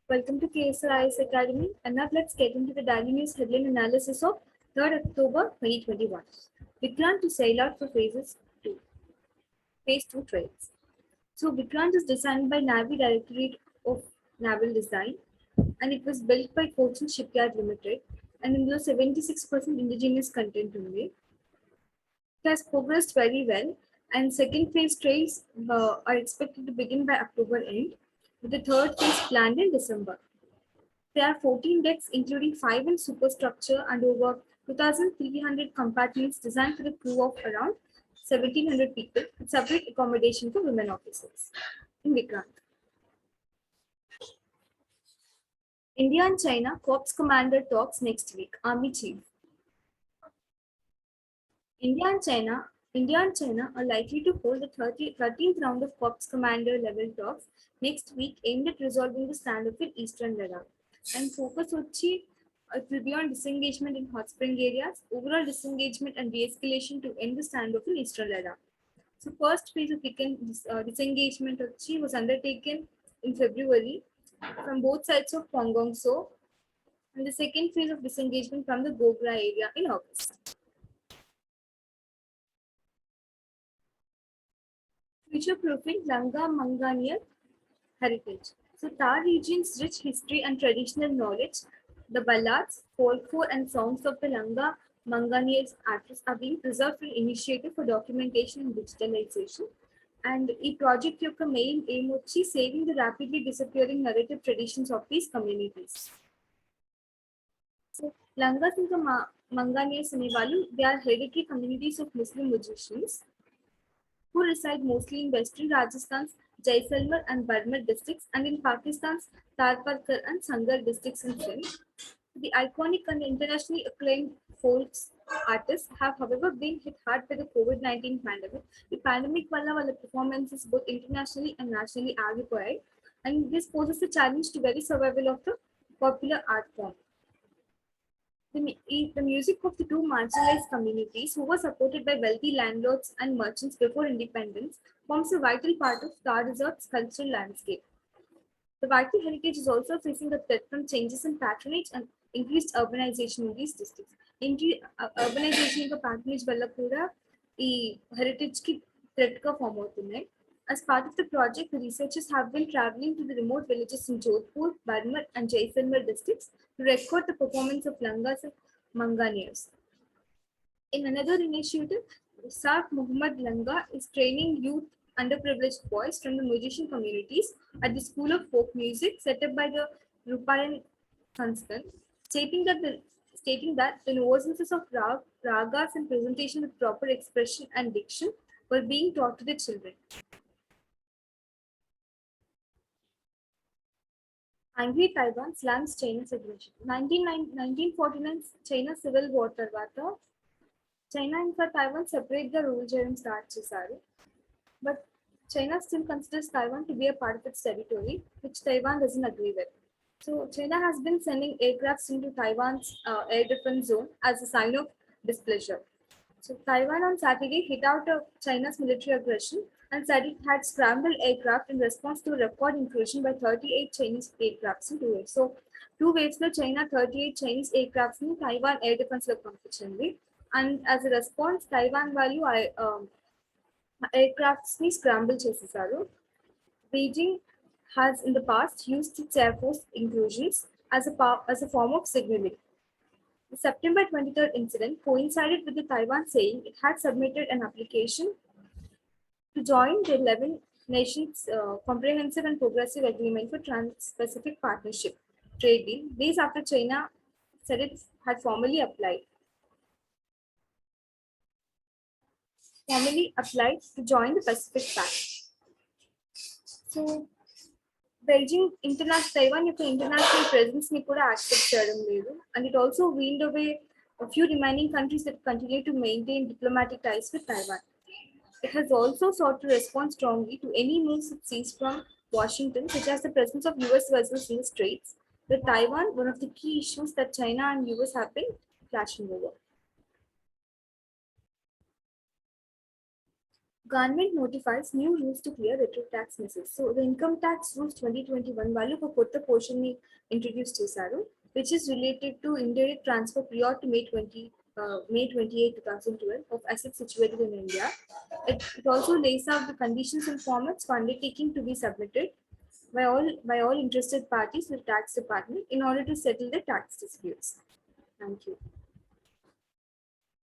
Welcome to KSRIS Academy. And now let's get into the daily news headline analysis of 3rd October 2021. Vikrant to sail out for phase 2 trials. So Vikrant is designed by Navy Directorate of Naval Design and it was built by Cochin Shipyard Limited and in the 76% indigenous content only. It has progressed very well and second phase trials are expected to begin by October end with the third phase planned in December. There are 14 decks, including 5 in superstructure and over 2,300 compartments designed for the crew of around 1,700 people with separate accommodation for women officers. In Vikrant. India and China Corps Commander talks next week, Army Chief. India and China are likely to hold the 13th round of Corps Commander level talks next week aimed at resolving the standoff in Eastern Ladakh. And focus it will be on disengagement in hot spring areas, overall disengagement and de-escalation to end the standoff in Eastern Ladakh. So first phase of disengagement was undertaken in February from both sides of Pongong So, and the second phase of disengagement from the Gogra area in August. Future-proofing Langa Manganiyar heritage. So Thar region's rich history and traditional knowledge, the ballads, folklore and songs of the Langa Manganiyar's artists are being preserved for initiative for documentation and digitalization. And ఈ project యొక్క main aim వచ్చి saving the rapidly disappearing narrative traditions of these communities. So Langas ఇంకా Manganiyars అనే వాళ్ళు they are hereditary communities of Muslim musicians who reside mostly in western Rajasthan's Jaisalmer and Barmer districts and in Pakistan's Tarparkar and Sangar districts in Sindh. The iconic and internationally acclaimed folk artists have, however, been hit hard by the COVID-19 pandemic. The pandemic wala performances both internationally and nationally agripoid, and this poses a challenge to very survival of the popular art form. The music of the two marginalized communities, who were supported by wealthy landlords and merchants before independence, forms a vital part of Thar Resort's cultural landscape. The vital heritage is also facing a threat from changes in patronage and increased urbanization in these districts. Urbanization of patronage valla kuda ee heritage ki threat ka form avutunnai. As part of the project, the researchers have been traveling to the remote villages in Jodhpur, Barmer, and Jaisalmer districts to record the performance of Langas and Manganiyars. In another initiative, Saif Muhammad Langa is training youth underprivileged boys from the musician communities at the School of Folk Music set up by the Rupayan Sanstan, stating that the nuances of ragas and presentation with proper expression and diction were being taught to the children. Angry Taiwan slams China's aggression. 1949 China Civil War tarvata China and Taiwan separate the rule చేయడం start చేశారు. But China still considers Taiwan to be a part of its territory, which Taiwan doesn't agree with. So China has been sending aircrafts into Taiwan's air defense zone as a sign of displeasure. So Taiwan on Saturday hit out China's military aggression and said it had scrambled aircraft in response to a record incursion by 38 Chinese aircrafts in 2 waves. So 2 waves lo China 38 Chinese aircrafts in Taiwan air defense lo పంపించింది. And as a response, Taiwan value aircrafts ni scramble చేసేసారు. Beijing has in the past used its air force incursions as a form of signaling. The September 23rd incident coincided with the Taiwan saying it had submitted an application to join the 11 nations comprehensive and progressive agreement for Trans-Pacific Partnership trade deal days after China said it had formally applied to join the Pacific Pact. So Beijing Taiwan international presence ni kuda accept cheyadam ledu, and it also weaned away a few remaining countries that continue to maintain diplomatic ties with Taiwan. It has also sought to respond strongly to any moves it sees from Washington, such as the presence of US vessels in the Straits, with Taiwan one of the key issues that China and US have been clashing over. Government notifies new rules to clear retro tax misses. So the income tax rules 2021 వాళ్ళు ఒక కొత్త portion ని introduce చేశారు, which is related to indirect transfer prior to May 28, 2012 of assets situated in India. It also lays out the conditions and formats for undertaking to be submitted by all interested parties to the tax department in order to settle the tax disputes. Thank you.